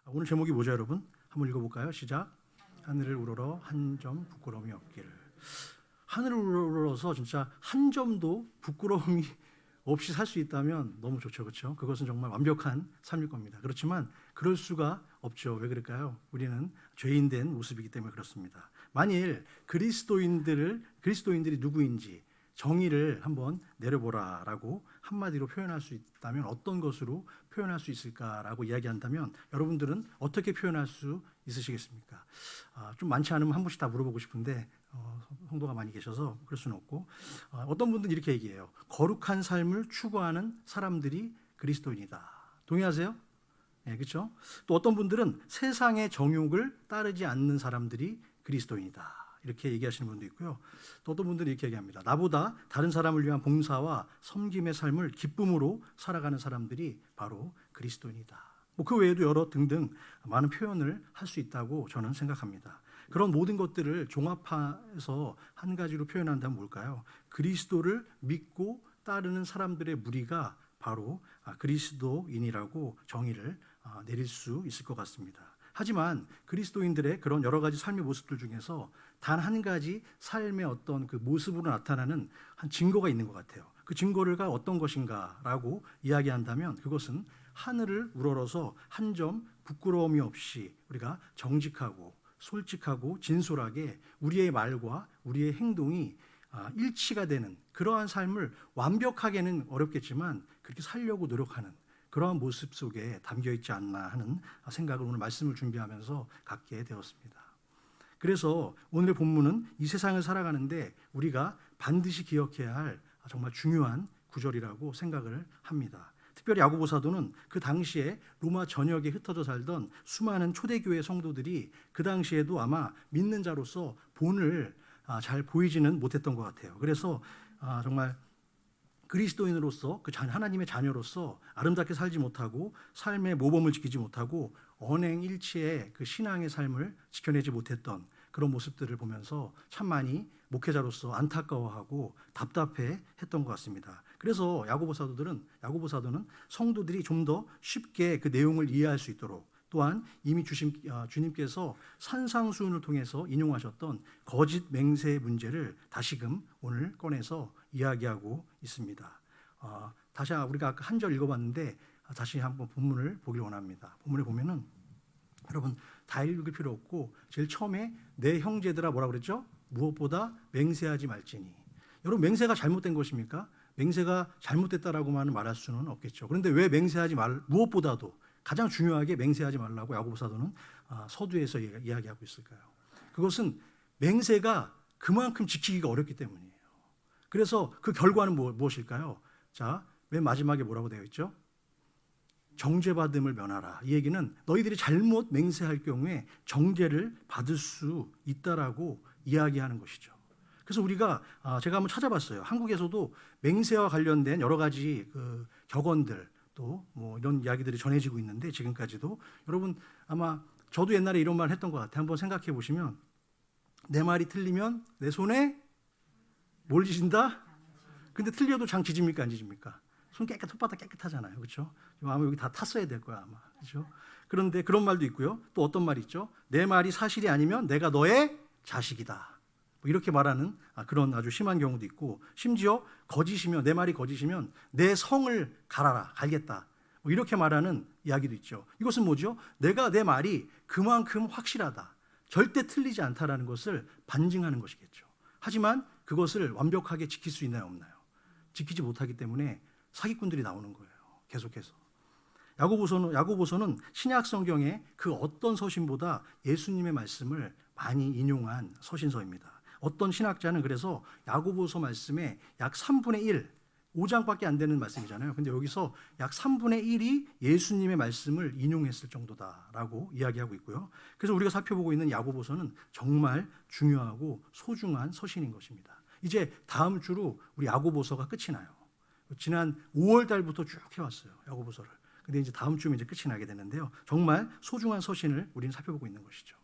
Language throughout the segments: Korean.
오늘 제목이 뭐죠, 여러분? 한번 읽어볼까요? 시작. 하늘을 우러러 한 점 부끄러움이 없기를. 하늘을 우러러서 진짜 한 점도 부끄러움이 없이 살 수 있다면 너무 좋죠, 그렇죠? 그것은 정말 완벽한 삶일 겁니다. 그렇지만 그럴 수가 없죠. 왜 그럴까요? 우리는 죄인된 모습이기 때문에 그렇습니다. 만일 그리스도인들이 누구인지 정의를 한번 내려보라라고 한마디로 표현할 수 있다면 어떤 것으로 표현할 수 있을까라고 이야기한다면 여러분들은 어떻게 표현할 수 있으시겠습니까? 좀 많지 않으면 한 번씩 다 물어보고 싶은데 성도가 많이 계셔서 그럴 수는 없고, 어떤 분들은 이렇게 얘기해요. 거룩한 삶을 추구하는 사람들이 그리스도인이다. 동의하세요? 네, 그렇죠? 또 어떤 분들은 세상의 정욕을 따르지 않는 사람들이 그리스도인이다. 이렇게 얘기하시는 분도 있고요. 또 어떤 분들이 이렇게 얘기합니다. 나보다 다른 사람을 위한 봉사와 섬김의 삶을 기쁨으로 살아가는 사람들이 바로 그리스도인이다. 그 외에도 여러 등등 많은 표현을 할 수 있다고 저는 생각합니다. 그런 모든 것들을 종합해서 한 가지로 표현한다면 뭘까요? 그리스도를 믿고 따르는 사람들의 무리가 바로 그리스도인이라고 정의를 내릴 수 있을 것 같습니다. 하지만 그리스도인들의 그런 여러 가지 삶의 모습들 중에서 단 한 가지 삶의 어떤 그 모습으로 나타나는 한 증거가 있는 것 같아요. 그 증거가 어떤 것인가라고 이야기한다면 그것은 하늘을 우러러서 한 점 부끄러움이 없이 우리가 정직하고 솔직하고 진솔하게 우리의 말과 우리의 행동이 일치가 되는 그러한 삶을 완벽하게는 어렵겠지만 그렇게 살려고 노력하는 그러한 모습 속에 담겨 있지 않나 하는 생각을 오늘 말씀을 준비하면서 갖게 되었습니다. 그래서 오늘의 본문은 이 세상을 살아가는데 우리가 반드시 기억해야 할 정말 중요한 구절이라고 생각을 합니다. 특별히 야고보 사도는 그 당시에 로마 전역에 흩어져 살던 수많은 초대교회 성도들이 그 당시에도 아마 믿는 자로서 본을 잘 보이지는 못했던 것 같아요. 그래서 정말 그리스도인으로서 그 하나님의 자녀로서 아름답게 살지 못하고 삶의 모범을 지키지 못하고 언행일치의 그 신앙의 삶을 지켜내지 못했던 그런 모습들을 보면서 참 많이 목회자로서 안타까워하고 답답해했던 것 같습니다. 그래서 야고보 사도는 성도들이 좀 더 쉽게 그 내용을 이해할 수 있도록 또한 이미 주님께서 산상수훈을 통해서 인용하셨던 거짓 맹세의 문제를 다시금 오늘 꺼내서 이야기하고 있습니다. 다시 우리가 아까 한 절 읽어봤는데 다시 한번 본문을 보길 원합니다. 본문에 보면은 여러분 다 읽을 필요 없고 제일 처음에 내 형제들아 뭐라 그랬죠? 무엇보다 맹세하지 말지니. 여러분 맹세가 잘못된 것입니까? 맹세가 잘못됐다라고만 말할 수는 없겠죠. 그런데 왜 무엇보다도 가장 중요하게 맹세하지 말라고 야고보 사도는 서두에서 이야기하고 있을까요? 그것은 맹세가 그만큼 지키기가 어렵기 때문이에요. 그래서 그 결과는 무엇일까요? 자, 맨 마지막에 뭐라고 되어 있죠? 정죄받음을 면하라. 이 얘기는 너희들이 잘못 맹세할 경우에 정죄를 받을 수 있다라고 이야기하는 것이죠. 그래서 제가 한번 찾아봤어요. 한국에서도 맹세와 관련된 여러 가지 그 격언들 또 뭐 이런 이야기들이 전해지고 있는데 지금까지도 여러분 아마 저도 옛날에 이런 말 했던 것 같아요. 한번 생각해 보시면 내 말이 틀리면 내 손에 뭘 지진다? 근데 틀려도 장 지집니까 안 지집니까? 손바닥 깨끗하잖아요. 그렇죠? 아마 여기 다 탔어야 될 거야 아마. 그렇죠? 그런데 그런 말도 있고요. 또 어떤 말이 있죠? 내 말이 사실이 아니면 내가 너의 자식이다. 이렇게 말하는 그런 아주 심한 경우도 있고 심지어 내 말이 거짓이면 내 성을 갈겠다. 이렇게 말하는 이야기도 있죠. 이것은 뭐죠? 내 말이 그만큼 확실하다. 절대 틀리지 않다라는 것을 반증하는 것이겠죠. 하지만 그것을 완벽하게 지킬 수 있나요 없나요? 지키지 못하기 때문에 사기꾼들이 나오는 거예요. 계속해서. 야고보서는 신약 성경의 그 어떤 서신보다 예수님의 말씀을 많이 인용한 서신서입니다. 어떤 신학자는 그래서 야고보서 말씀의 약 3분의 1, 5장밖에 안 되는 말씀이잖아요. 근데 여기서 약 3분의 1이 예수님의 말씀을 인용했을 정도다라고 이야기하고 있고요. 그래서 우리가 살펴보고 있는 야고보서는 정말 중요하고 소중한 서신인 것입니다. 이제 다음 주로 우리 야고보서가 끝이 나요. 지난 5월 달부터 쭉 해왔어요. 야고보서를. 근데 이제 다음 주면 이제 끝이 나게 되는데요. 정말 소중한 서신을 우리는 살펴보고 있는 것이죠.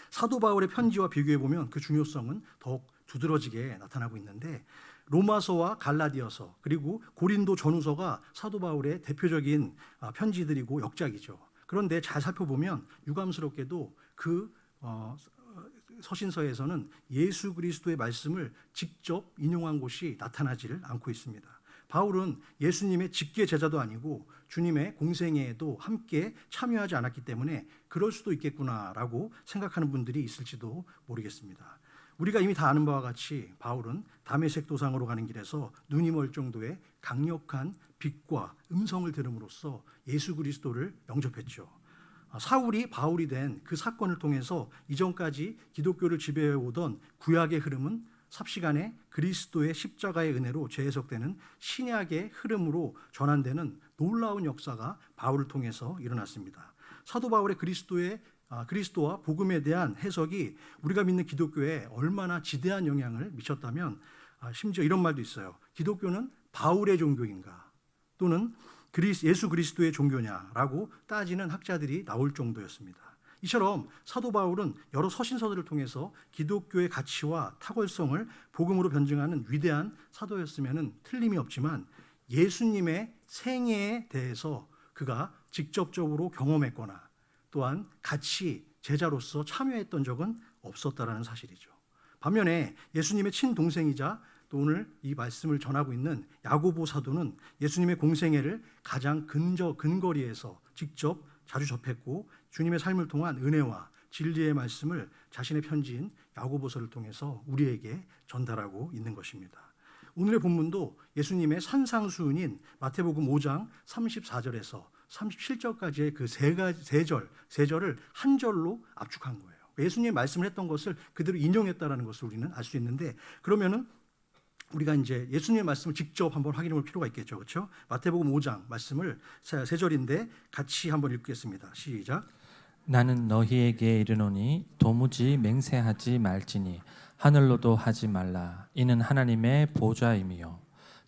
사도 바울의 편지와 비교해 보면 그 중요성은 더욱 두드러지게 나타나고 있는데 로마서와 갈라디아서 그리고 고린도 전후서가 사도 바울의 대표적인 편지들이고 역작이죠. 그런데 잘 살펴보면 유감스럽게도 그 서신서에서는 예수 그리스도의 말씀을 직접 인용한 곳이 나타나지를 않고 있습니다. 바울은 예수님의 직계 제자도 아니고 주님의 공생애에도 함께 참여하지 않았기 때문에 그럴 수도 있겠구나라고 생각하는 분들이 있을지도 모르겠습니다. 우리가 이미 다 아는 바와 같이 바울은 다메섹 도상으로 가는 길에서 눈이 멀 정도의 강력한 빛과 음성을 들음으로써 예수 그리스도를 영접했죠. 사울이 바울이 된 그 사건을 통해서 이전까지 기독교를 지배해오던 구약의 흐름은 삽시간에 그리스도의 십자가의 은혜로 재해석되는 신약의 흐름으로 전환되는 놀라운 역사가 바울을 통해서 일어났습니다. 사도 바울의 그리스도와 복음에 대한 해석이 우리가 믿는 기독교에 얼마나 지대한 영향을 미쳤다면 심지어 이런 말도 있어요. 기독교는 바울의 종교인가 또는 예수 그리스도의 종교냐라고 따지는 학자들이 나올 정도였습니다. 이처럼 사도 바울은 여러 서신서들을 통해서 기독교의 가치와 탁월성을 복음으로 변증하는 위대한 사도였으면 틀림이 없지만 예수님의 생애에 대해서 그가 직접적으로 경험했거나 또한 같이 제자로서 참여했던 적은 없었다라는 사실이죠. 반면에 예수님의 친동생이자 또 오늘 이 말씀을 전하고 있는 야고보 사도는 예수님의 공생애를 가장 근거리에서 직접 자주 접했고 주님의 삶을 통한 은혜와 진리의 말씀을 자신의 편지인 야고보서를 통해서 우리에게 전달하고 있는 것입니다. 오늘의 본문도 예수님의 산상수훈인 마태복음 5장 34절에서 37절까지의 그 세 절을 한 절로 압축한 거예요. 예수님의 말씀을 했던 것을 그대로 인용했다라는 것을 우리는 알 수 있는데, 그러면은 우리가 이제 예수님의 말씀을 직접 한번 확인해 볼 필요가 있겠죠. 그렇죠? 마태복음 5장 말씀을 세 절인데 같이 한번 읽겠습니다. 시작. 나는 너희에게 이르노니 도무지 맹세하지 말지니 하늘로도 하지 말라 이는 하나님의 보좌임이요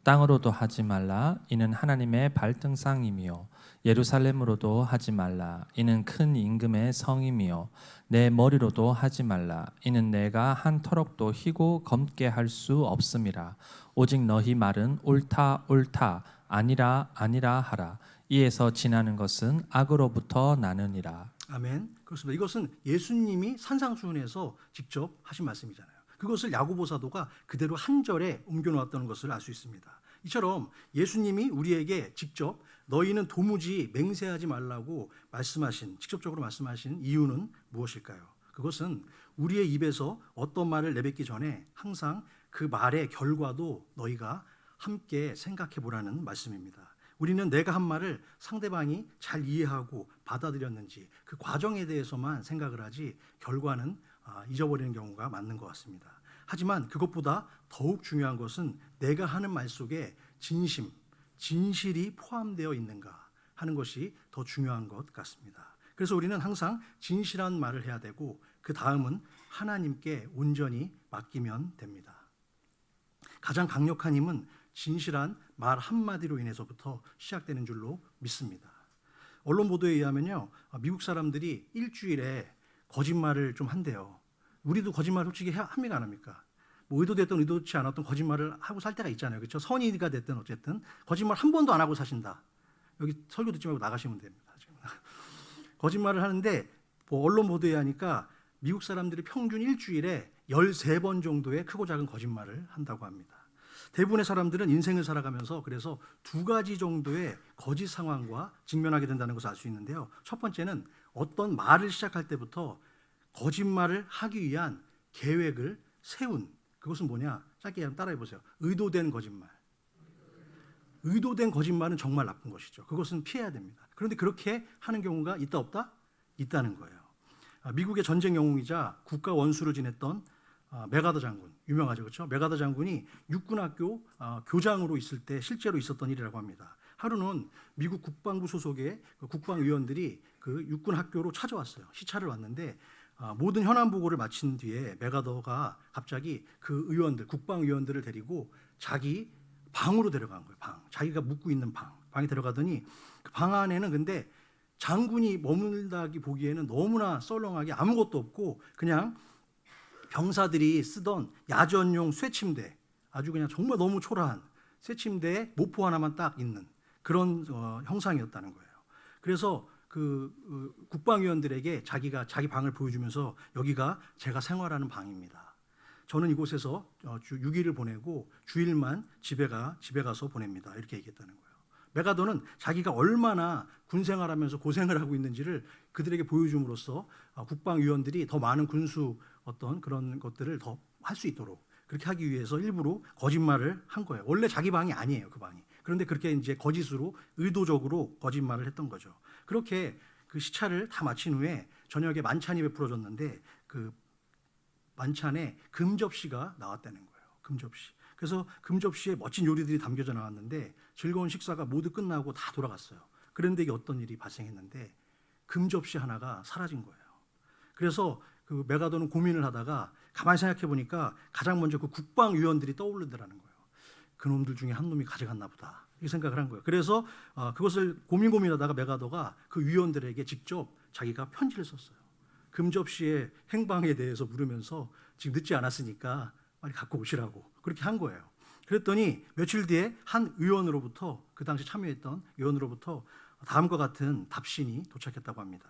땅으로도 하지 말라 이는 하나님의 발등상임이요 예루살렘으로도 하지 말라 이는 큰 임금의 성임이요 내 머리로도 하지 말라 이는 내가 한 터럭도 희고 검게 할 수 없음이라 오직 너희 말은 옳다 옳다 아니라 아니라 하라 이에서 지나는 것은 악으로부터 나느니라. 아멘. 그렇습니다. 이것은 예수님이 산상수훈에서 직접 하신 말씀이잖아요. 그것을 야고보 사도가 그대로 한 절에 옮겨놓았다는 것을 알 수 있습니다. 이처럼 예수님이 우리에게 직접 너희는 도무지 맹세하지 말라고 직접적으로 말씀하신 이유는 무엇일까요? 그것은 우리의 입에서 어떤 말을 내뱉기 전에 항상 그 말의 결과도 너희가 함께 생각해 보라는 말씀입니다. 우리는 내가 한 말을 상대방이 잘 이해하고 받아들였는지 그 과정에 대해서만 생각을 하지 결과는 잊어버리는 경우가 많은 것 같습니다. 하지만 그것보다 더욱 중요한 것은 내가 하는 말 속에 진실이 포함되어 있는가 하는 것이 더 중요한 것 같습니다. 그래서 우리는 항상 진실한 말을 해야 되고 그 다음은 하나님께 온전히 맡기면 됩니다. 가장 강력한 힘은 진실한 말 한마디로 인해서부터 시작되는 줄로 믿습니다. 언론 보도에 의하면요, 미국 사람들이 일주일에 거짓말을 좀 한대요. 우리도 거짓말 솔직히 합니까 안 합니까? 뭐 의도됐든 의도치 않았던 거짓말을 하고 살 때가 있잖아요. 그렇죠? 선의가 됐든 어쨌든 거짓말 한 번도 안 하고 사신다. 여기 설교 듣지 말고 나가시면 됩니다. 거짓말을 하는데 언론 보도에 하니까 미국 사람들이 평균 일주일에 13번 정도의 크고 작은 거짓말을 한다고 합니다. 대부분의 사람들은 인생을 살아가면서 그래서 두 가지 정도의 거짓 상황과 직면하게 된다는 것을 알 수 있는데요. 첫 번째는 어떤 말을 시작할 때부터 거짓말을 하기 위한 계획을 세운, 그것은 뭐냐? 짧게 한번 따라해 보세요. 의도된 거짓말. 의도된 거짓말은 정말 나쁜 것이죠. 그것은 피해야 됩니다. 그런데 그렇게 하는 경우가 있다 없다? 있다는 거예요. 미국의 전쟁 영웅이자 국가 원수를 지냈던 메가더 장군, 유명하죠, 그렇죠? 메가더 장군이 육군학교 교장으로 있을 때 실제로 있었던 일이라고 합니다. 하루는 미국 국방부 소속의 국방위원들이 그 육군학교로 찾아왔어요. 시찰을 왔는데 모든 현안 보고를 마친 뒤에 메가더가 갑자기 그 국방위원들을 데리고 자기 방으로 데려간 거예요. 자기가 묵고 있는 방에 데려가더니 그 방 안에는 근데 장군이 머물다기 보기에는 너무나 썰렁하게 아무것도 없고 그냥 병사들이 쓰던 야전용 쇠침대, 아주 그냥 정말 너무 초라한 쇠침대에 모포 하나만 딱 있는 그런 형상이었다는 거예요. 그래서 국방위원들에게 자기가 자기 방을 보여주면서 여기가 제가 생활하는 방입니다. 저는 이곳에서 주 6일을 보내고 주일만 집에 가서 보냅니다. 이렇게 얘기했다는 거예요. 메가더는 자기가 얼마나 군생활하면서 고생을 하고 있는지를 그들에게 보여줌으로써 국방위원들이 더 많은 군수 어떤 그런 것들을 더 할 수 있도록 그렇게 하기 위해서 일부러 거짓말을 한 거예요. 원래 자기 방이 아니에요, 그 방이. 그런데 그렇게 이제 거짓으로 의도적으로 거짓말을 했던 거죠. 그렇게 그 시차를 다 마친 후에 저녁에 만찬이 베풀어졌는데 그 만찬에 금접시가 나왔다는 거예요. 금접시. 그래서 금접시에 멋진 요리들이 담겨져 나왔는데 즐거운 식사가 모두 끝나고 다 돌아갔어요. 그런데 이게 어떤 일이 발생했는데 금접시 하나가 사라진 거예요. 그래서 그 메가더는 고민을 하다가 가만히 생각해 보니까 가장 먼저 그 국방위원들이 떠오르더라는 거예요. 그놈들 중에 한 놈이 가져갔나 보다. 이렇게 생각을 한 거예요. 그래서 그것을 고민하다가 메가더가 그 위원들에게 직접 자기가 편지를 썼어요. 금접시의 행방에 대해서 물으면서 지금 늦지 않았으니까 빨리 갖고 오시라고 그렇게 한 거예요. 그랬더니 며칠 뒤에 한 의원으로부터 그 당시 참여했던 의원으로부터 다음과 같은 답신이 도착했다고 합니다.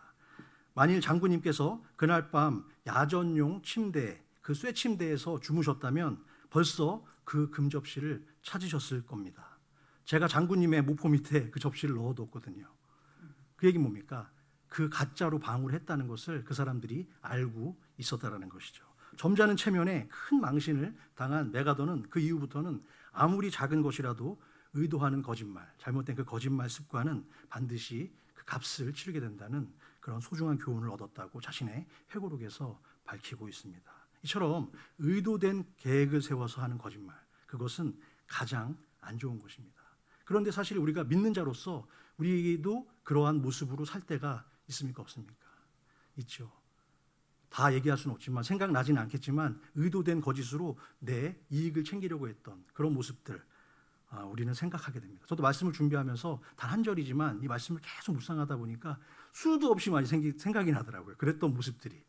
만일 장군님께서 그날 밤 야전용 침대 그 쇠침대에서 주무셨다면 벌써 그 금접시를 찾으셨을 겁니다. 제가 장군님의 모포 밑에 그 접시를 넣어뒀거든요. 그 얘기 뭡니까? 그 가짜로 방어를 했다는 것을 그 사람들이 알고 있었다라는 것이죠. 점잖은 체면에 큰 망신을 당한 메가더는 그 이후부터는 아무리 작은 것이라도 의도하는 거짓말, 잘못된 그 거짓말 습관은 반드시 그 값을 치르게 된다는 그런 소중한 교훈을 얻었다고 자신의 회고록에서 밝히고 있습니다. 이처럼 의도된 계획을 세워서 하는 거짓말, 그것은 가장 안 좋은 것입니다. 그런데 사실 우리가 믿는 자로서 우리도 그러한 모습으로 살 때가 있습니까? 없습니까? 있죠. 다 얘기할 수는 없지만 생각나지는 않겠지만 의도된 거짓으로 내 이익을 챙기려고 했던 그런 모습들 우리는 생각하게 됩니다. 저도 말씀을 준비하면서 단 한 절이지만 이 말씀을 계속 묵상하다 보니까 수도 없이 많이 생각이 나더라고요. 그랬던 모습들이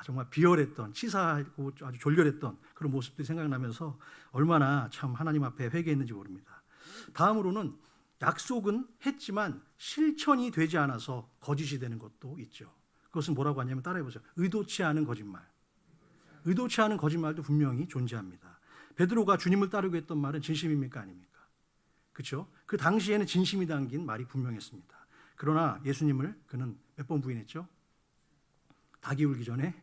정말 비열했던 치사하고 아주 졸렬했던 그런 모습들이 생각나면서 얼마나 참 하나님 앞에 회개했는지 모릅니다. 다음으로는 약속은 했지만 실천이 되지 않아서 거짓이 되는 것도 있죠. 그것은 뭐라고 하냐면 따라해보세요. 의도치 않은 거짓말. 의도치 않은 거짓말도 분명히 존재합니다. 베드로가 주님을 따르고 했던 말은 진심입니까? 아닙니까? 그렇죠? 그 당시에는 진심이 담긴 말이 분명했습니다. 그러나 예수님을 그는 몇 번 부인했죠? 닭이 울기 전에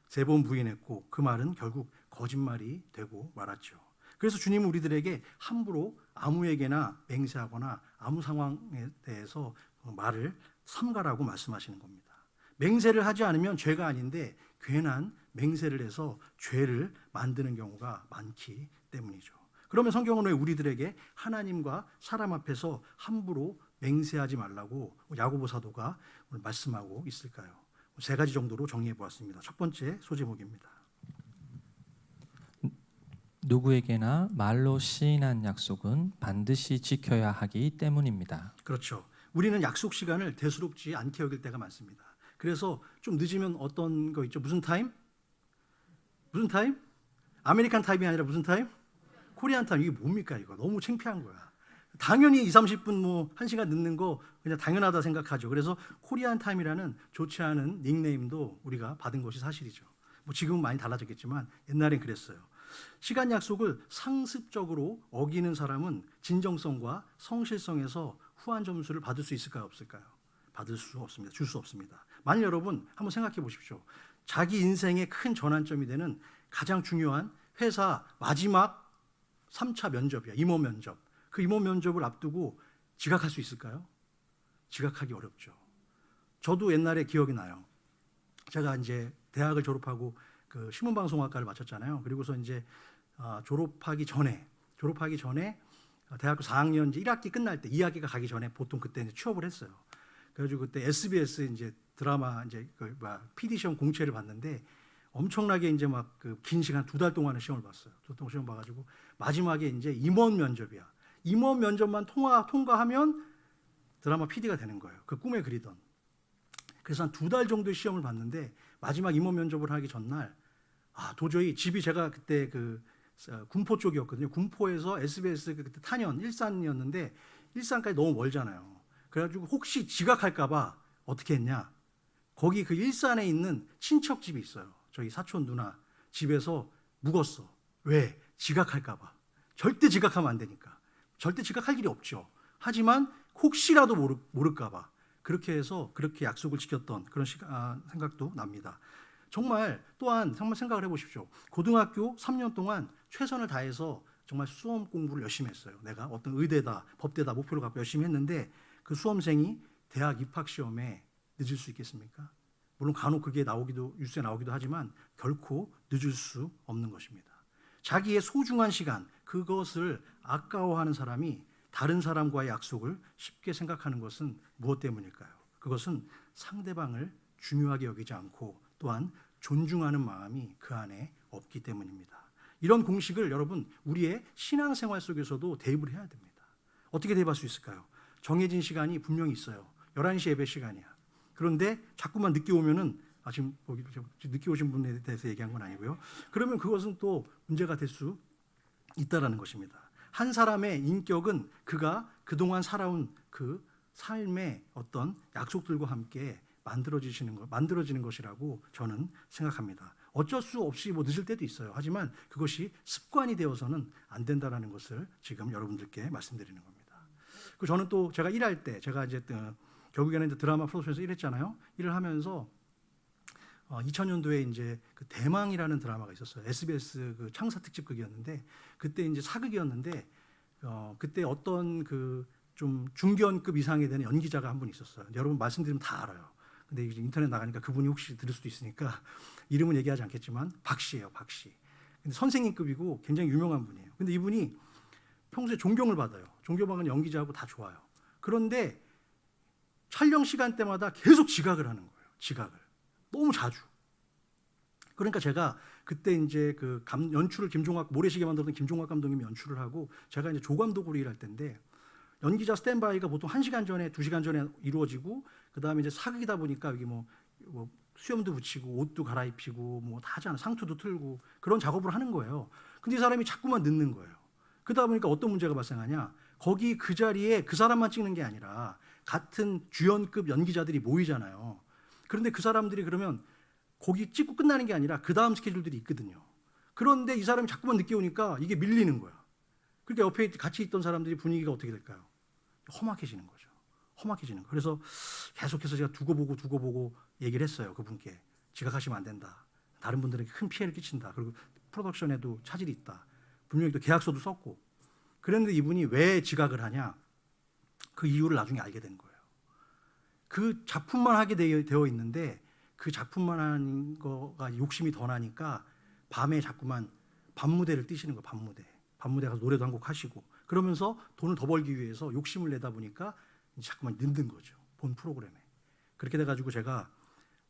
3번 부인했고 그 말은 결국 거짓말이 되고 말았죠. 그래서 주님은 우리들에게 함부로 아무에게나 맹세하거나 아무 상황에 대해서 말을 삼가라고 말씀하시는 겁니다. 맹세를 하지 않으면 죄가 아닌데 괜한 맹세를 해서 죄를 만드는 경우가 많기 때문이죠. 그러면 성경은 왜 우리들에게 하나님과 사람 앞에서 함부로 맹세하지 말라고 야고보 사도가 오늘 말씀하고 있을까요? 3가지 정도로 정리해 보았습니다. 첫 번째 소제목입니다. 누구에게나 말로 시인한 약속은 반드시 지켜야 하기 때문입니다. 그렇죠. 우리는 약속 시간을 대수롭지 않게 여길 때가 많습니다. 그래서 좀 늦으면 어떤 거 있죠? 무슨 타임? 무슨 타임? 아메리칸 타임이 아니라 무슨 타임? 코리안 타임. 이게 뭡니까 이거? 너무 창피한 거야. 당연히 20-30분 뭐 1시간 늦는 거 그냥 당연하다 생각하죠. 그래서 코리안 타임이라는 좋지 않은 닉네임도 우리가 받은 것이 사실이죠. 뭐 지금은 많이 달라졌겠지만 옛날엔 그랬어요. 시간 약속을 상습적으로 어기는 사람은 진정성과 성실성에서 후한 점수를 받을 수 있을까요? 없을까요? 받을 수 없습니다. 줄 수 없습니다. 만일 여러분 한번 생각해 보십시오. 자기 인생의 큰 전환점이 되는 가장 중요한 회사 마지막 3차 면접이야. 임원 면접. 그 임원 면접을 앞두고 지각할 수 있을까요? 지각하기 어렵죠. 저도 옛날에 기억이 나요. 제가 이제 대학을 졸업하고 그 신문방송학과를 마쳤잖아요. 그리고서 이제 졸업하기 전에 대학교 4학년 이제 1학기 끝날 때 2학기가 가기 전에 보통 그때 이제 취업을 했어요. 그래가지고 그때 SBS 이제 드라마 이제 PD 시험 공채를 봤는데 엄청나게 이제 막 그 긴 시간 2달 동안의 시험을 봤어요. 2달 동안 시험 봐가지고 마지막에 이제 임원 면접이야. 임원 면접만 통과하면 드라마 PD가 되는 거예요. 그 꿈에 그리던. 그래서 한 2달 정도의 시험을 봤는데 마지막 임원 면접을 하기 전날 도저히 집이 제가 그때 그 군포 쪽이었거든요. 군포에서 SBS 그때 탄현 일산이었는데 일산까지 너무 멀잖아요. 그래가지고 혹시 지각할까봐 어떻게 했냐? 거기 그 일산에 있는 친척집이 있어요. 저희 사촌 누나 집에서 묵었어. 왜? 지각할까 봐. 절대 지각하면 안 되니까. 절대 지각할 일이 없죠. 하지만 혹시라도 모를까 봐. 그렇게 해서 그렇게 약속을 지켰던 그런 생각도 납니다. 정말 또한 정말 생각을 해보십시오. 고등학교 3년 동안 최선을 다해서 정말 수험 공부를 열심히 했어요. 내가 어떤 의대다, 법대다 목표를 갖고 열심히 했는데 그 수험생이 대학 입학 시험에 늦을 수 있겠습니까? 물론 간혹 그게 뉴스에 나오기도 하지만 결코 늦을 수 없는 것입니다. 자기의 소중한 시간, 그것을 아까워하는 사람이 다른 사람과의 약속을 쉽게 생각하는 것은 무엇 때문일까요? 그것은 상대방을 중요하게 여기지 않고 또한 존중하는 마음이 그 안에 없기 때문입니다. 이런 공식을 여러분 우리의 신앙생활 속에서도 대입을 해야 됩니다. 어떻게 대입할 수 있을까요? 정해진 시간이 분명히 있어요. 11시 예배 시간이야. 그런데 자꾸만 늦게 오면은 지금 늦게 오신 분에 대해서 얘기한 건 아니고요. 그러면 그것은 또 문제가 될 수 있다라는 것입니다. 한 사람의 인격은 그가 그동안 살아온 그 삶의 어떤 약속들과 함께 만들어지는 것이라고 저는 생각합니다. 어쩔 수 없이 늦을 때도 있어요. 하지만 그것이 습관이 되어서는 안 된다라는 것을 지금 여러분들께 말씀드리는 겁니다. 그 저는 또 제가 일할 때 제가 이제 결국에는 이제 드라마 프로듀서에서 일했잖아요. 일을 하면서 2000년도에 이제 그 대망이라는 드라마가 있었어요. SBS 그 창사 특집극이었는데 그때 이제 사극이었는데 그때 어떤 그 좀 중견급 이상이 되는 연기자가 한 분 있었어요. 여러분 말씀드리면 다 알아요. 근데 이제 인터넷 나가니까 그분이 혹시 들을 수도 있으니까 이름은 얘기하지 않겠지만 박씨예요, 박씨. 근데 선생님급이고 굉장히 유명한 분이에요. 근데 이분이 평소에 존경을 받아요. 존경받는 연기자하고 다 좋아요. 그런데 촬영 시간대마다 계속 지각을 하는 거예요. 지각을. 너무 자주. 그러니까 제가 그때 이제 그 연출을 모래시계 만들었던 김종학 감독님이 연출을 하고 제가 이제 조감독으로 일할 때인데 연기자 스탠바이가 보통 1시간 전에 2시간 전에 이루어지고 그다음에 이제 사극이다 보니까 여기 뭐 수염도 붙이고 옷도 갈아입히고 뭐 다 하잖아. 상투도 틀고 그런 작업을 하는 거예요. 근데 이 사람이 자꾸만 늦는 거예요. 그러다 보니까 어떤 문제가 발생하냐? 거기 그 자리에 그 사람만 찍는 게 아니라 같은 주연급 연기자들이 모이잖아요. 그런데 그 사람들이 그러면 거기 찍고 끝나는 게 아니라 그 다음 스케줄들이 있거든요. 그런데 이 사람이 자꾸만 늦게 오니까 이게 밀리는 거야. 그러니까 옆에 같이 있던 사람들이 분위기가 어떻게 될까요? 험악해지는 거죠. 험악해지는 거. 그래서 계속해서 제가 두고 보고 얘기를 했어요. 그분께. 지각하시면 안 된다. 다른 분들에게 큰 피해를 끼친다. 그리고 프로덕션에도 차질이 있다. 분명히 또 계약서도 썼고. 그런데 이분이 왜 지각을 하냐? 그 이유를 나중에 알게 된 거예요. 그 작품만 하게 되어 있는데 그 작품만 하는 거가 욕심이 더 나니까 밤에 자꾸만 밤무대를 뛰시는 거예요. 밤무대 가서 노래도 한 곡 하시고 그러면서 돈을 더 벌기 위해서 욕심을 내다 보니까 자꾸만 늦는 거죠. 본 프로그램에. 그렇게 돼가지고 제가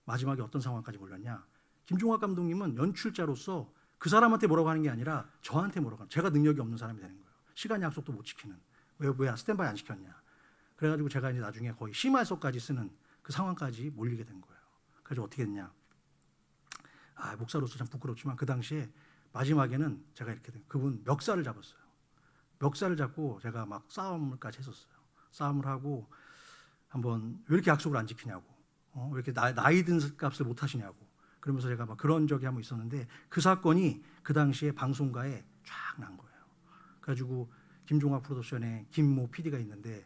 마지막에 어떤 상황까지 몰렸냐. 김종학 감독님은 연출자로서 그 사람한테 뭐라고 하는 게 아니라 저한테 뭐라고 하는 제가 능력이 없는 사람이 되는 거예요. 시간 약속도 못 지키는. 왜 스탠바이 안 시켰냐. 그래가지고 제가 이제 나중에 거의 심할서까지 쓰는 그 상황까지 몰리게 된 거예요. 그래서 어떻게 했냐. 목사로서 참 부끄럽지만 그 당시에 마지막에는 제가 이렇게 그분 멱살을 잡았어요. 멱살을 잡고 제가 막 싸움을까지 했었어요. 싸움을 하고 한번 왜 이렇게 약속을 안 지키냐고, 왜 이렇게 나이 든 값을 못 하시냐고. 그러면서 제가 막 그런 적이 한번 있었는데 그 사건이 그 당시에 방송가에 쫙 난 거예요. 그래가지고 김종학 프로덕션에 김모 PD가 있는데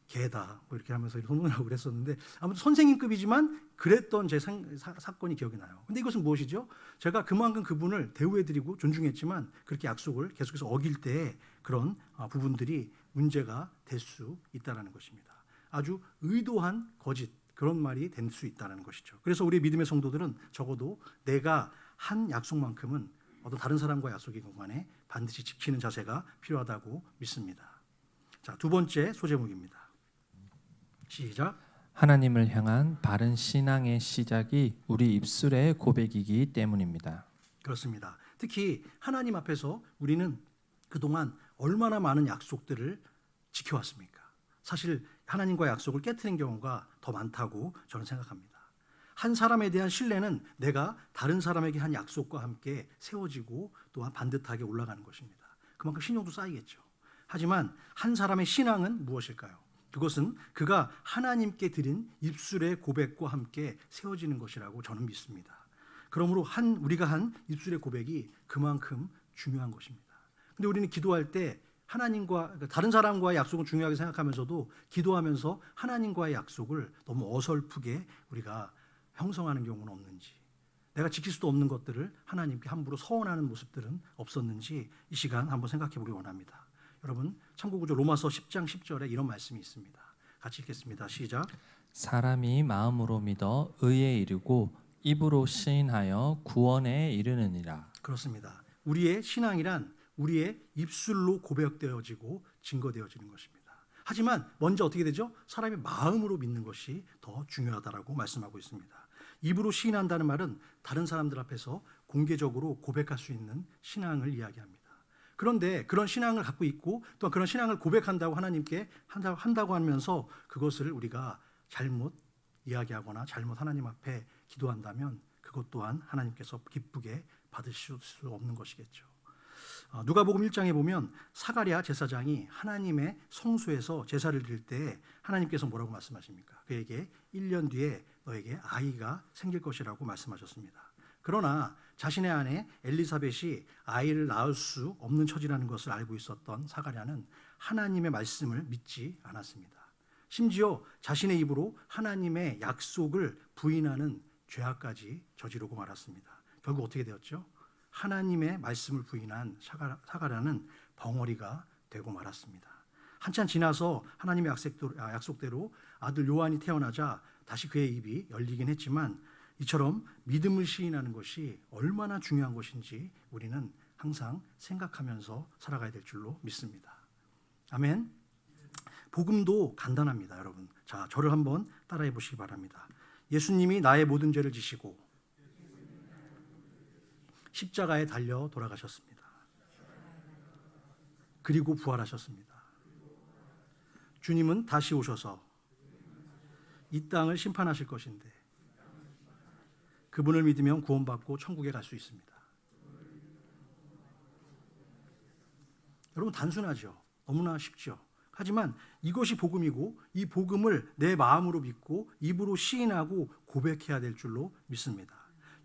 걔다 뭐 이렇게 하면서 소문을 하고 그랬었는데 아무튼 선생님급이지만 그랬던 제 사건이 기억이 나요. 근데 이것은 무엇이죠? 제가 그만큼 그분을 대우해드리고 존중했지만 그렇게 약속을 계속해서 어길 때 그런 부분들이 문제가 될 수 있다는 것입니다. 아주 의도한 거짓 그런 말이 될 수 있다는 것이죠. 그래서 우리 믿음의 성도들은 적어도 내가 한 약속만큼은 어떤 다른 사람과의 약속인 것만에 반드시 지키는 자세가 필요하다고 믿습니다. 자, 두 번째 소제목입니다. 시작. 하나님을 향한 바른 신앙의 시작이 우리 입술의 고백이기 때문입니다. 그렇습니다. 특히 하나님 앞에서 우리는 그동안 얼마나 많은 약속들을 지켜왔습니까? 사실 하나님과의 약속을 깨트린 경우가 더 많다고 저는 생각합니다. 한 사람에 대한 신뢰는 내가 다른 사람에게 한 약속과 함께 세워지고 또한 반듯하게 올라가는 것입니다. 그만큼 신용도 쌓이겠죠. 하지만 한 사람의 신앙은 무엇일까요? 그것은 그가 하나님께 드린 입술의 고백과 함께 세워지는 것이라고 저는 믿습니다. 그러므로 우리가 한 입술의 고백이 그만큼 중요한 것입니다. 근데 우리는 기도할 때 하나님과 다른 사람과의 약속은 중요하게 생각하면서도 기도하면서 하나님과의 약속을 너무 어설프게 우리가 형성하는 경우는 없는지, 내가 지킬 수도 없는 것들을 하나님께 함부로 서원하는 모습들은 없었는지 이 시간 한번 생각해 보기 원합니다. 여러분 참고구절 로마서 10장 10절에 이런 말씀이 있습니다. 같이 읽겠습니다. 시작. 사람이 마음으로 믿어 의에 이르고 입으로 시인하여 구원에 이르느니라. 그렇습니다. 우리의 신앙이란 우리의 입술로 고백되어지고 증거되어지는 것입니다. 하지만 먼저 어떻게 되죠? 사람이 마음으로 믿는 것이 더 중요하다라고 말씀하고 있습니다. 입으로 시인한다는 말은 다른 사람들 앞에서 공개적으로 고백할 수 있는 신앙을 이야기합니다. 그런데 그런 신앙을 갖고 있고 또 그런 신앙을 고백한다고 하나님께 한다고 하면서 그것을 우리가 잘못 이야기하거나 잘못 하나님 앞에 기도한다면 그것 또한 하나님께서 기쁘게 받으실 수 없는 것이겠죠. 누가복음 1장에 보면 사가랴 제사장이 하나님의 성소에서 제사를 드릴 때 하나님께서 뭐라고 말씀하십니까? 그에게 1년 뒤에 너에게 아이가 생길 것이라고 말씀하셨습니다. 그러나 자신의 아내 엘리사벳이 아이를 낳을 수 없는 처지라는 것을 알고 있었던 사가랴는 하나님의 말씀을 믿지 않았습니다. 심지어 자신의 입으로 하나님의 약속을 부인하는 죄악까지 저지르고 말았습니다. 결국 어떻게 되었죠? 하나님의 말씀을 부인한 사가랴는 벙어리가 되고 말았습니다. 한참 지나서 하나님의 약속대로 아들 요한이 태어나자 다시 그의 입이 열리긴 했지만 이처럼 믿음을 시인하는 것이 얼마나 중요한 것인지 우리는 항상 생각하면서 살아가야 될 줄로 믿습니다. 아멘. 복음도 간단합니다, 여러분. 자, 저를 한번 따라해 보시기 바랍니다. 예수님이 나의 모든 죄를 지시고 십자가에 달려 돌아가셨습니다. 그리고 부활하셨습니다. 주님은 다시 오셔서 이 땅을 심판하실 것인데 그분을 믿으면 구원받고 천국에 갈 수 있습니다. 여러분 단순하죠. 너무나 쉽죠. 하지만 이것이 복음이고 이 복음을 내 마음으로 믿고 입으로 시인하고 고백해야 될 줄로 믿습니다.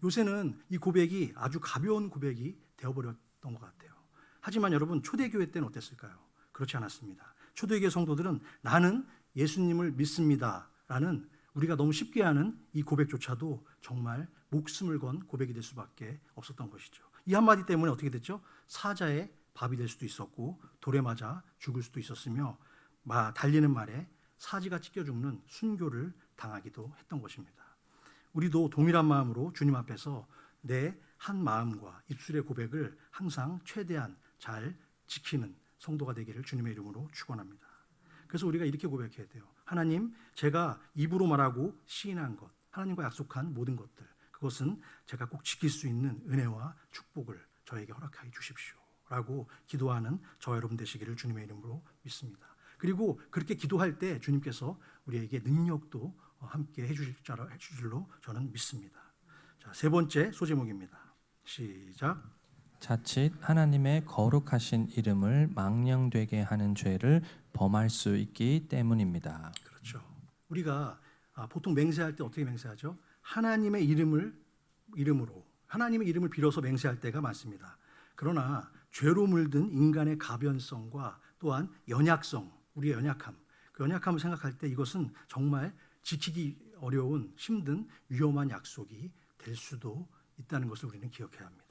요새는 이 고백이 아주 가벼운 고백이 되어버렸던 것 같아요. 하지만 여러분 초대교회 때는 어땠을까요? 그렇지 않았습니다. 초대교회 성도들은 나는 예수님을 믿습니다 라는 우리가 너무 쉽게 하는 이 고백조차도 정말 목숨을 건 고백이 될 수밖에 없었던 것이죠. 이 한마디 때문에 어떻게 됐죠? 사자의 밥이 될 수도 있었고 돌에 맞아 죽을 수도 있었으며 달리는 말에 사지가 찢겨 죽는 순교를 당하기도 했던 것입니다. 우리도 동일한 마음으로 주님 앞에서 내 한 마음과 입술의 고백을 항상 최대한 잘 지키는 성도가 되기를 주님의 이름으로 축원합니다. 그래서 우리가 이렇게 고백해야 돼요. 하나님, 제가 입으로 말하고 시인한 것, 하나님과 약속한 모든 것들, 그것은 제가 꼭 지킬 수 있는 은혜와 축복을 저에게 허락하여 주십시오 라고 기도하는 저와 여러분 되시기를 주님의 이름으로 믿습니다. 그리고 그렇게 기도할 때 주님께서 우리에게 능력도 함께 해주실 줄로 저는 믿습니다. 자, 세 번째 소제목입니다. 시작. 자칫 하나님의 거룩하신 이름을 망령되게 하는 죄를 범할 수 있기 때문입니다. 그렇죠. 우리가 보통 맹세할 때 어떻게 맹세하죠? 하나님의 이름으로 하나님의 이름을 빌어서 맹세할 때가 많습니다. 그러나 죄로 물든 인간의 가변성과 또한 연약성, 우리의 연약함, 그 연약함을 생각할 때 이것은 정말 지키기 어려운 힘든 위험한 약속이 될 수도 있다는 것을 우리는 기억해야 합니다.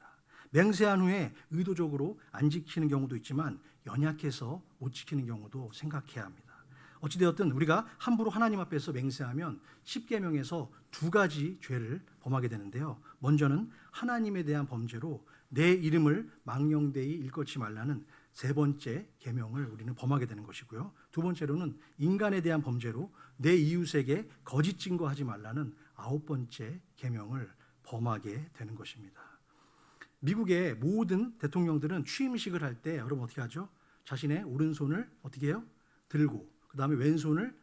맹세한 후에 의도적으로 안 지키는 경우도 있지만 연약해서 못 지키는 경우도 생각해야 합니다. 어찌되었든 우리가 함부로 하나님 앞에서 맹세하면 10계명에서 두 가지 죄를 범하게 되는데요. 먼저는 하나님에 대한 범죄로 내 이름을 망령되이 일컫지 말라는 세 번째 계명을 우리는 범하게 되는 것이고요. 두 번째로는 인간에 대한 범죄로 내 이웃에게 거짓 증거하지 말라는 아홉 번째 계명을 범하게 되는 것입니다. 미국의 모든 대통령들은 취임식을 할 때 여러분 어떻게 하죠? 자신의 오른손을 어떻게 해요? 들고 그 다음에 왼손을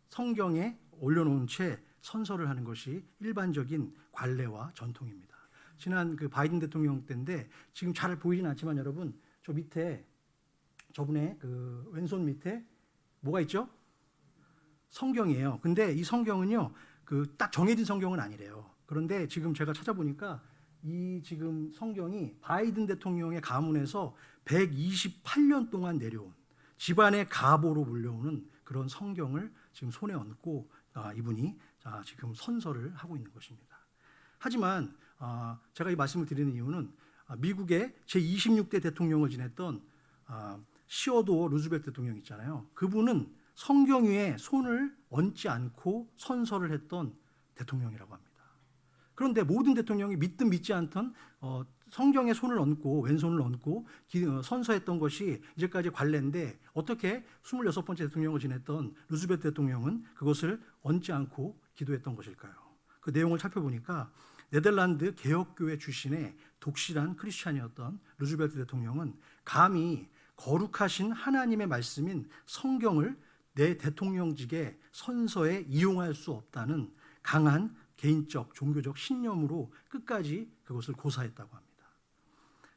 성경에 올려놓은 채 선서를 하는 것이 일반적인 관례와 전통입니다. 지난 그 바이든 대통령 때인데 지금 잘 보이진 않지만 여러분 저 밑에 저분의 그 왼손 밑에 뭐가 있죠? 성경이에요. 근데 이 성경은요, 그 딱 정해진 성경은 아니래요. 그런데 지금 제가 찾아보니까 이 지금 성경이 바이든 대통령의 가문에서 128년 동안 내려온 집안의 가보로 불려오는 그런 성경을 지금 손에 얹고 이분이 지금 선서를 하고 있는 것입니다. 하지만 제가 이 말씀을 드리는 이유는 미국의 제26대 대통령을 지냈던 시어도어 루즈벨트 대통령 있잖아요. 그분은 성경 위에 손을 얹지 않고 선서를 했던 대통령이라고 합니다. 그런데 모든 대통령이 믿든 믿지 않던 성경에 손을 얹고 왼손을 얹고 선서했던 것이 이제까지 관례인데 어떻게 26번째 대통령을 지냈던 루즈벨트 대통령은 그것을 얹지 않고 기도했던 것일까요? 그 내용을 살펴보니까 네덜란드 개혁교회 출신의 독실한 크리스찬이었던 루즈벨트 대통령은 감히 거룩하신 하나님의 말씀인 성경을 내 대통령직의 선서에 이용할 수 없다는 강한 개인적 종교적 신념으로 끝까지 그것을 고사했다고 합니다.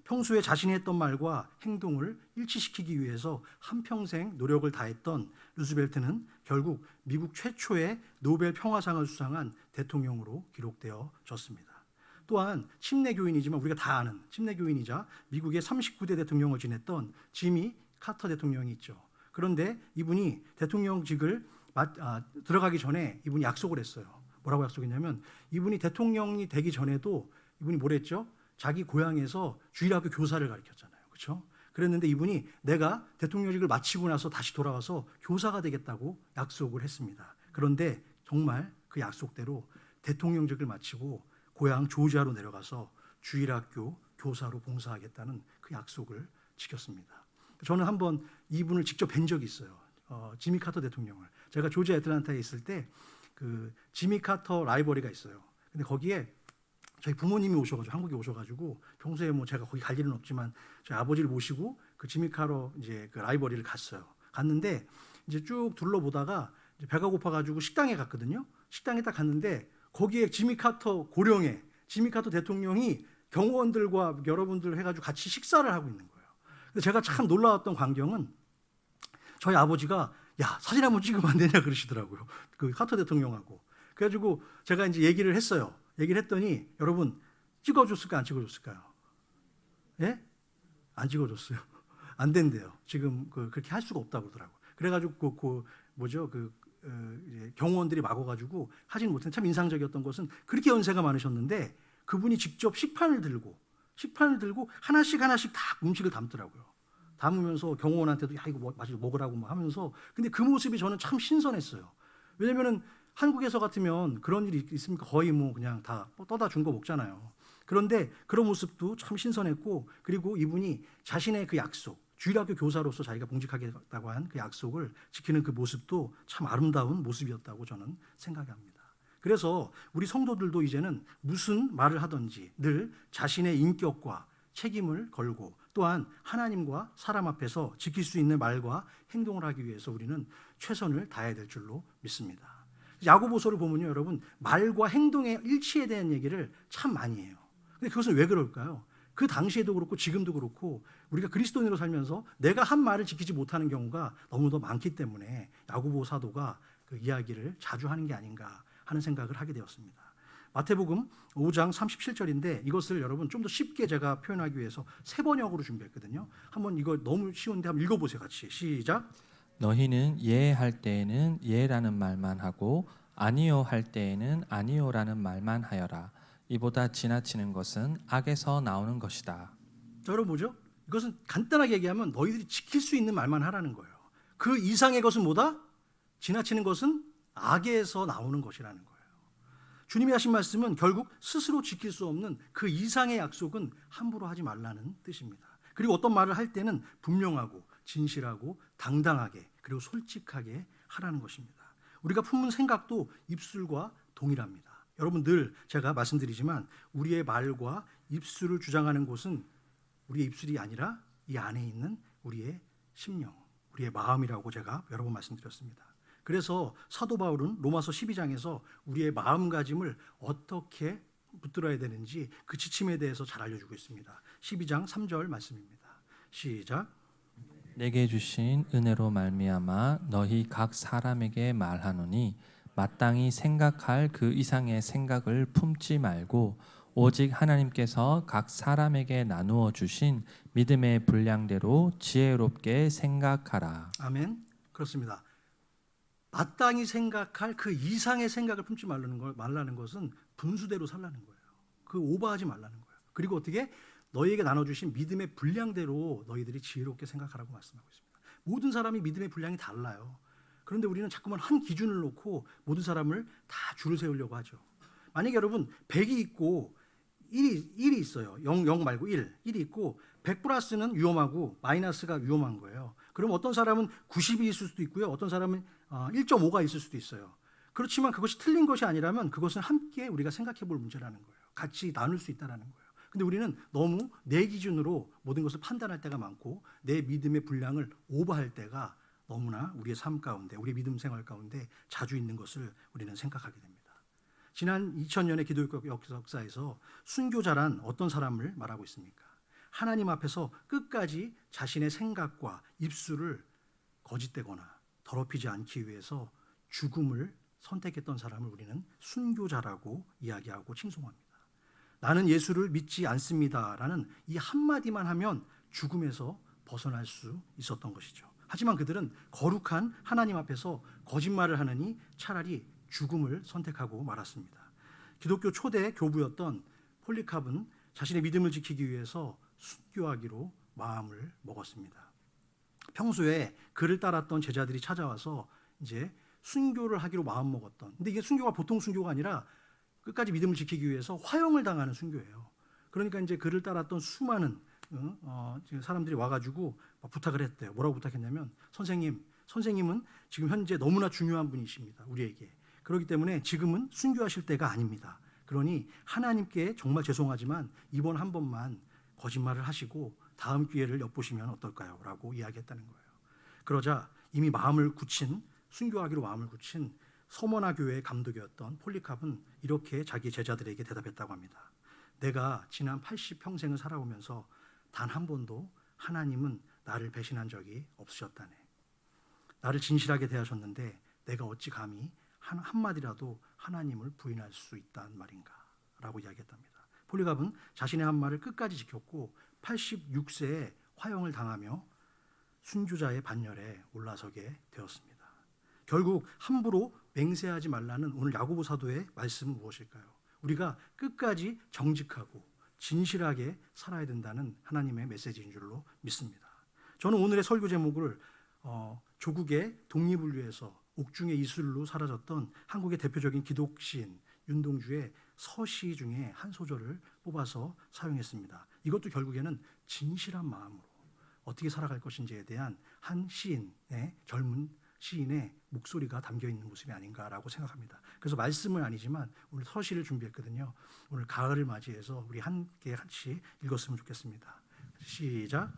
평소에 자신이 했던 말과 행동을 일치시키기 위해서 한평생 노력을 다했던 루즈벨트는 결국 미국 최초의 노벨 평화상을 수상한 대통령으로 기록되어졌습니다. 또한 침례교인이지만 우리가 다 아는 침례교인이자 미국의 39대 대통령을 지냈던 지미 카터 대통령이 있죠. 그런데 이분이 대통령직을 들어가기 전에 이분이 약속을 했어요. 뭐라고 약속했냐면 이분이 대통령이 되기 전에도 이분이 뭐랬죠? 자기 고향에서 주일학교 교사를 가르쳤잖아요. 그렇죠? 그랬는데 이분이 내가 대통령직을 마치고 나서 다시 돌아와서 교사가 되겠다고 약속을 했습니다. 그런데 정말 그 약속대로 대통령직을 마치고 고향 조지아로 내려가서 주일학교 교사로 봉사하겠다는 그 약속을 지켰습니다. 저는 한번 이분을 직접 뵌 적이 있어요. 지미 카터 대통령을. 제가 조지아 애틀랜타에 있을 때 그 지미 카터 라이브러리가 있어요. 근데 거기에 저희 부모님이 오셔가지고 한국에 오셔가지고 평소에 뭐 제가 거기 갈 일은 없지만 저희 아버지를 모시고 그 지미 카터 이제 그 라이브러리를 갔어요. 갔는데 이제 쭉 둘러보다가 이제 배가 고파가지고 식당에 갔거든요. 식당에 딱 갔는데 거기에 지미 카터 고령의 지미 카터 대통령이 경호원들과 여러분들 해가지고 같이 식사를 하고 있는 거예요. 근데 제가 참 놀라웠던 광경은 저희 아버지가 야 사진 한번 찍으면 안 되냐 그러시더라고요. 그 카터 대통령하고. 그래가지고 제가 이제 얘기를 했어요. 얘기를 했더니 여러분 찍어줬을까 안 찍어줬을까요? 예? 안 찍어줬어요. 안 된대요. 지금 그렇게 할 수가 없다고 그러더라고요. 그래가지고 이제 경호원들이 막아가지고 하지는 못했는데 참 인상적이었던 것은 그렇게 연세가 많으셨는데 그분이 직접 식판을 들고 하나씩 다 음식을 담더라고요. 담으면서 경호원한테도 야 이거 마시고 먹으라고 막 하면서 근데 그 모습이 저는 참 신선했어요. 왜냐면은 한국에서 같으면 그런 일이 있습니까? 거의 뭐 그냥 다 떠다 준 거 먹잖아요. 그런데 그런 모습도 참 신선했고 그리고 이분이 자신의 그 약속 주일학교 교사로서 자기가 봉직하겠다고 한 그 약속을 지키는 그 모습도 참 아름다운 모습이었다고 저는 생각합니다. 그래서 우리 성도들도 이제는 무슨 말을 하든지 늘 자신의 인격과 책임을 걸고 또한 하나님과 사람 앞에서 지킬 수 있는 말과 행동을 하기 위해서 우리는 최선을 다해야 될 줄로 믿습니다. 야고보서를 보면요, 여러분 말과 행동의 일치에 대한 얘기를 참 많이 해요. 근데 그것은 왜 그럴까요? 그 당시에도 그렇고 지금도 그렇고 우리가 그리스도인으로 살면서 내가 한 말을 지키지 못하는 경우가 너무도 많기 때문에 야고보 사도가 그 이야기를 자주 하는 게 아닌가 하는 생각을 하게 되었습니다. 마태복음 5장 37절인데 이것을 여러분 좀 더 쉽게 제가 표현하기 위해서 세 번역으로 준비했거든요. 한번 이거 너무 쉬운데 한번 읽어보세요. 같이 시작. 너희는 예 할 때에는 예라는 말만 하고 아니요 할 때에는 아니요라는 말만 하여라. 이보다 지나치는 것은 악에서 나오는 것이다. 자, 여러분 뭐죠? 이것은 간단하게 얘기하면 너희들이 지킬 수 있는 말만 하라는 거예요. 그 이상의 것은 뭐다? 지나치는 것은 악에서 나오는 것이라는 거예요. 주님이 하신 말씀은 결국 스스로 지킬 수 없는 그 이상의 약속은 함부로 하지 말라는 뜻입니다. 그리고 어떤 말을 할 때는 분명하고 진실하고 당당하게 그리고 솔직하게 하라는 것입니다. 우리가 품은 생각도 입술과 동일합니다. 여러분 늘 제가 말씀드리지만 우리의 말과 입술을 주장하는 곳은 우리의 입술이 아니라 이 안에 있는 우리의 심령, 우리의 마음이라고 제가 여러 번 말씀드렸습니다. 그래서 사도 바울은 로마서 12장에서 우리의 마음가짐을 어떻게 붙들어야 되는지 그 지침에 대해서 잘 알려주고 있습니다. 12장 3절 말씀입니다. 시작. 내게 주신 은혜로 말미암아 너희 각 사람에게 말하노니 마땅히 생각할 그 이상의 생각을 품지 말고 오직 하나님께서 각 사람에게 나누어 주신 믿음의 분량대로 지혜롭게 생각하라. 아멘. 그렇습니다. 마땅히 생각할 그 이상의 생각을 품지 말라는 것은 분수대로 살라는 거예요. 그 오버하지 말라는 거예요. 그리고 어떻게 너희에게 나눠주신 믿음의 분량대로 너희들이 지혜롭게 생각하라고 말씀하고 있습니다. 모든 사람이 믿음의 분량이 달라요. 그런데 우리는 자꾸만 한 기준을 놓고 모든 사람을 다 줄을 세우려고 하죠. 만약에 여러분 100이 있고 1이 있어요. 0 말고 1이 있고 100 플러스는 위험하고 마이너스가 위험한 거예요. 그럼 어떤 사람은 90이 있을 수도 있고요. 어떤 사람은 1.5가 있을 수도 있어요. 그렇지만 그것이 틀린 것이 아니라면 그것은 함께 우리가 생각해 볼 문제라는 거예요. 같이 나눌 수 있다는 거예요. 근데 우리는 너무 내 기준으로 모든 것을 판단할 때가 많고 내 믿음의 분량을 오버할 때가 너무나 우리의 삶 가운데, 우리의 믿음 생활 가운데 자주 있는 것을 우리는 생각하게 됩니다. 지난 2000년의 기독교 역사에서 순교자란 어떤 사람을 말하고 있습니까? 하나님 앞에서 끝까지 자신의 생각과 입술을 거짓되거나 더럽히지 않기 위해서 죽음을 선택했던 사람을 우리는 순교자라고 이야기하고 칭송합니다. 나는 예수를 믿지 않습니다라는 이 한마디만 하면 죽음에서 벗어날 수 있었던 것이죠. 하지만 그들은 거룩한 하나님 앞에서 거짓말을 하느니 차라리 죽음을 선택하고 말았습니다. 기독교 초대 교부였던 폴리캅은 자신의 믿음을 지키기 위해서 순교하기로 마음을 먹었습니다. 평소에 그를 따랐던 제자들이 찾아와서 이제 순교를 하기로 마음 먹었던. 근데 이게 순교가 보통 순교가 아니라 끝까지 믿음을 지키기 위해서 화형을 당하는 순교예요. 그러니까 이제 그를 따랐던 수많은 사람들이 와가지고 부탁을 했대요. 뭐라고 부탁했냐면 선생님은 지금 현재 너무나 중요한 분이십니다. 우리에게. 그렇기 때문에 지금은 순교하실 때가 아닙니다. 그러니 하나님께 정말 죄송하지만 이번 한 번만 거짓말을 하시고 다음 기회를 엿보시면 어떨까요? 라고 이야기했다는 거예요. 그러자 이미 순교하기로 마음을 굳힌 서머나 교회의 감독이었던 폴리캅은 이렇게 자기 제자들에게 대답했다고 합니다. 내가 지난 80평생을 살아오면서 단 한 번도 하나님은 나를 배신한 적이 없으셨다네. 나를 진실하게 대하셨는데 내가 어찌 감히 한마디라도 하나님을 부인할 수 있단 말인가? 라고 이야기했답니다. 폴리캅은 자신의 한 말을 끝까지 지켰고 86세에 화형을 당하며 순교자의 반열에 올라서게 되었습니다. 결국 함부로 맹세하지 말라는 오늘 야고보 사도의 말씀은 무엇일까요? 우리가 끝까지 정직하고 진실하게 살아야 된다는 하나님의 메시지인 줄로 믿습니다. 저는 오늘의 설교 제목을 조국의 독립을 위해서 옥중의 이슬로 사라졌던 한국의 대표적인 기독 시인 윤동주의 서시 중에 한 소절을 뽑아서 사용했습니다. 이것도 결국에는 진실한 마음으로 어떻게 살아갈 것인지에 대한 한 젊은 시인의 목소리가 담겨 있는 모습이 아닌가라고 생각합니다. 그래서 말씀은 아니지만 오늘 서시를 준비했거든요. 오늘 가을을 맞이해서 우리 함께 같이 읽었으면 좋겠습니다. 시작.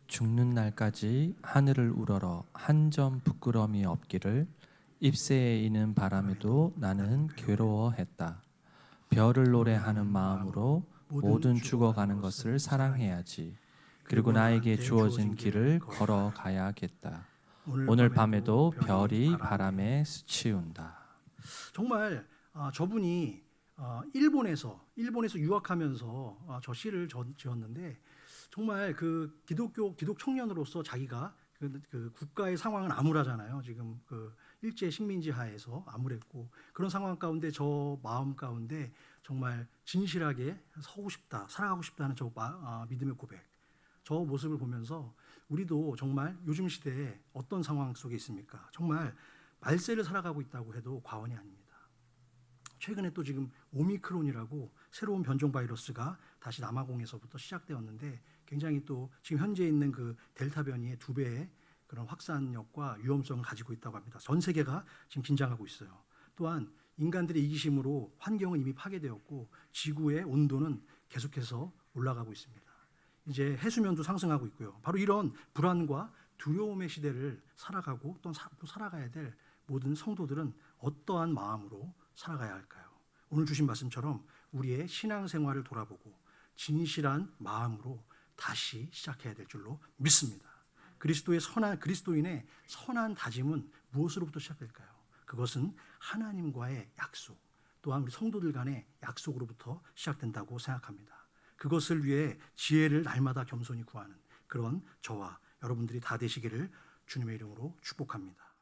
죽는 날까지 하늘을 우러러 한 점 부끄러움이 없기를 잎새에 이는 바람에도 나는 괴로워했다. 별을 노래하는 마음으로 모든 죽어가는 것을 사랑해야지. 그리고 나에게 주어진 길을 걸어가야겠다. 오늘 밤에도 별이 바람에 스치운다. 정말 저분이 일본에서 유학하면서 저 시를 지었는데 정말 그 기독 청년으로서 자기가 그 국가의 상황은 암울하잖아요. 지금 그 일제 식민지 하에서 암울했고 그런 상황 가운데 저 마음 가운데 정말 진실하게 서고 싶다, 살아가고 싶다는 저 믿음의 고백. 저 모습을 보면서 우리도 정말 요즘 시대에 어떤 상황 속에 있습니까? 정말 말세를 살아가고 있다고 해도 과언이 아닙니다. 최근에 또 지금 오미크론이라고 새로운 변종 바이러스가 다시 남아공에서부터 시작되었는데 굉장히 또 지금 현재 있는 그 델타 변이의 2배의 그런 확산력과 위험성을 가지고 있다고 합니다. 전 세계가 지금 긴장하고 있어요. 또한 인간들의 이기심으로 환경은 이미 파괴되었고 지구의 온도는 계속해서 올라가고 있습니다. 이제 해수면도 상승하고 있고요. 바로 이런 불안과 두려움의 시대를 살아가고 또 살아가야 될 모든 성도들은 어떠한 마음으로 살아가야 할까요? 오늘 주신 말씀처럼 우리의 신앙생활을 돌아보고 진실한 마음으로 다시 시작해야 될 줄로 믿습니다. 그리스도인의 선한 다짐은 무엇으로부터 시작될까요? 그것은 하나님과의 약속, 또한 우리 성도들 간의 약속으로부터 시작된다고 생각합니다. 그것을 위해 지혜를 날마다 겸손히 구하는 그런 저와 여러분들이 다 되시기를 주님의 이름으로 축복합니다.